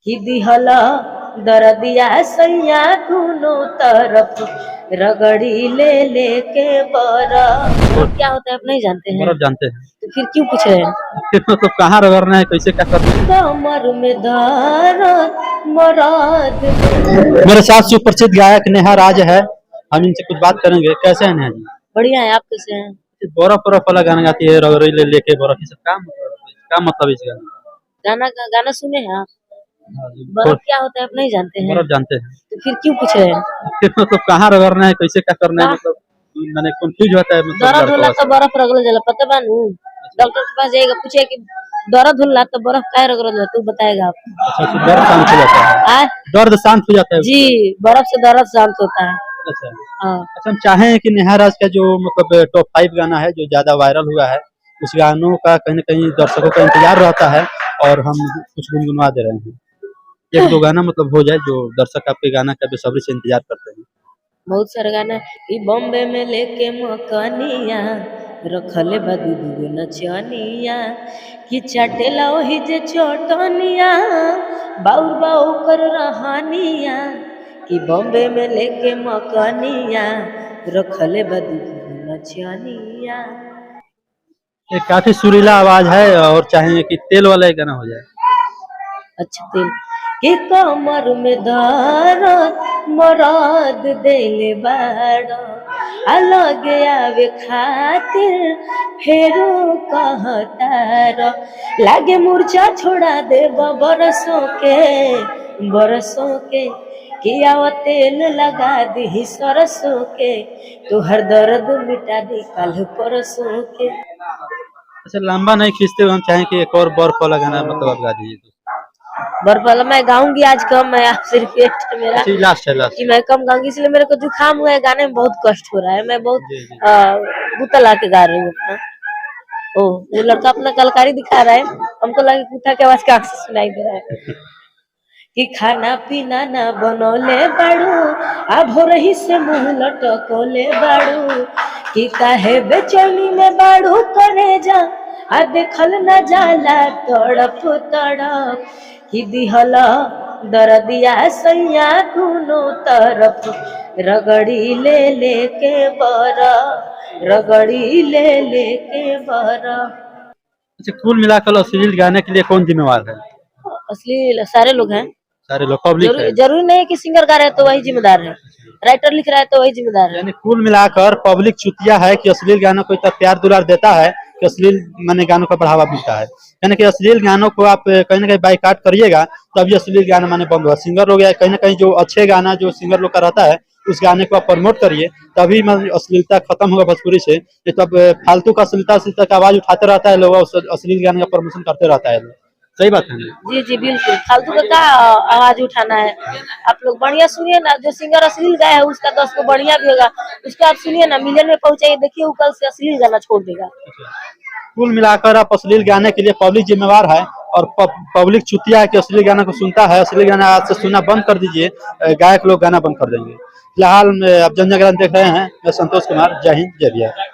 कि दिहला दरदिया सैया दोनों तरफ रगड़ी ले लेके बरा। तो क्या होता है आप नहीं जानते हैं? बर्फ जानते हैं। तो फिर क्यों पूछ रहे हैं? फिर मतलब कहाँ रगड़ना है, कैसे क्या करना है? कमर में दर्द मराद। मेरे साथ सुप्रसिद्ध गायक नेहा राज है, हम इनसे कुछ बात करेंगे। कैसे हैं नेहा जी? बढ़िया है, आप कैसे हैं? बर्फ बर्फ वाला गाना गाती है, रगड़ी ले लेके बर्फ, ये सब क्या मतलब है इस गाने का? गाना का गाना सुने हैं आप? हाँ जी, बर्फ क्या होता है आप नहीं जानते हैं? बर्फ जानते हैं। तो फिर क्यों पूछ रहे हैं? फिर मतलब कहाँ रगड़ना है, कैसे क्या करना है, का? मतलब मैंने कंफ्यूज होता है मतलब दर्द होला लड़का तो बर्फ रगड़ल जाला, पता बानू? डॉक्टर के पास जाएगा, पूछे कि दर्द होला तो बर्फ काहे रगड़ल जाला, तू बताएगा आप। अच्छा, तो दर्द शांत हो जाता है। आ? दर्द शांत हो जाता है जी, उससे। बर्फ से दर्द शांत होता है। अच्छा हाँ। अच्छा, हम चाहें कि नेहा राज का जो मतलब टॉप 5 गाना है जो ज्यादा वायरल हुआ है, उस गानों का कहीं न कहीं दर्शकों का इंतजार रहता है और हम कुछ गुनगुनवा दे रहे हैं। 1-2 गाना मतलब हो जाए जो दर्शक आपके गाना का बेसब्री से इंतजार करते हैं। बहुत सारा गाना ई बॉम्बे में लेके मकनिया रखले बा दूगो नचनिया कि चटेला ओही जे चटनिया बाउर बाउ कर रहानिया कि बॉम्बे में लेके मकनिया रखले बा दूगो नचनिया। ये काफी सुरीला आवाज है और चाहेंगे कि तेल वाला एक गाना हो जाए। अच्छा तेल के कमर में दर्द मराद देले बाड़ा अलग आवे खातिर फेरो कहतार लागे मूर्छा छोड़ा दे बरसों के किया वो तेल लगा दी सरसों के तो हर दर्द मिटा दी कल परसों के। अच्छा, लंबा नहीं खींचते हुए हम चाहें कि एक और बर्फ वाला गाना मतलब आप गा दीजिए तो। बर्फ वाला मैं गाऊंगी आज कम, मैं आपसे रिक्वेस्ट है मेरा अच्छा, ये लास्ट है, लास्ट कि है। मैं कम गाऊंगी, इसलिए मेरे को जुकाम हुआ है, गाने में बहुत कष्ट हो रहा है, मैं बहुत जी, जी। गुत्ता ला के गा रही हूँ अपना। ओ वो लड़का अपना कलकारी दिखा रहा है, हमको लगे कुत्ता के आवाज कहाँ से सुनाई दे रहा है। कि खाना पीना ना बनौले बाड़ू अब हो रही से मुंह लटकोले बाड़ू कि काहे बेचैनी में बाड़ू करे जा आ देखल न जाला तड़प तड़प कि दिहला दरदिया सैया दोनों तरफ रगड़ी ले लेके बरा रगड़ी ले लेके बरा। अच्छा, कुल मिलाकर अश्लील गाने के लिए कौन जिम्मेवार है? असली सारे लोग हैं। सारे लोग, पब्लिक है। जरूरी नहीं है कि सिंगर गा रहे हैं तो वही जिम्मेदार है, राइटर लिख रहा है तो वही जिम्मेदार है। यानी कुल मिलाकर पब्लिक चुतिया है कि अश्लील गानों को इतना प्यार दुलार देता है कि अश्लील माने गानों का बढ़ावा मिलता है। यानी कि अश्लील गानों को आप कहीं ना कहीं बाइकाट करिएगा तभी अश्लील गाना माने बंद होगा। सिंगर लोग या कहीं ना कहीं जो अच्छे गाना जो सिंगर लोग का रहता है उस गाने को आप प्रमोट करिए, तभी अश्लीलता खत्म होगा भोजपुरी से। ये तब फालतू का अश्लीलता का आवाज उठाते रहता है लोग, अश्लील गाने का प्रमोशन करते रहता है लोग। सही बात है ना? जी जी बिल्कुल, फालतू का क्या आवाज उठाना है। आप लोग बढ़िया सुनिए ना, जो सिंगर अश्लील गाया है उसका 10 को बढ़िया भी होगा, उसको आप सुनिए ना, मिलियन में पहुंचाइए, देखिए वो कल से अश्लील गाना छोड़ देगा। कुल मिलाकर आप अश्लील गाने के लिए पब्लिक जिम्मेवार है और पब्लिक चुतिया है कि अश्लील गाना को सुनता है। अश्लील गाना आज से सुनना बंद कर दीजिए, गायक लोग गाना बंद कर देंगे। फिलहाल आप जन जागरण देख रहे हैं, मैं संतोष कुमार। जय हिंद, जय बिहार।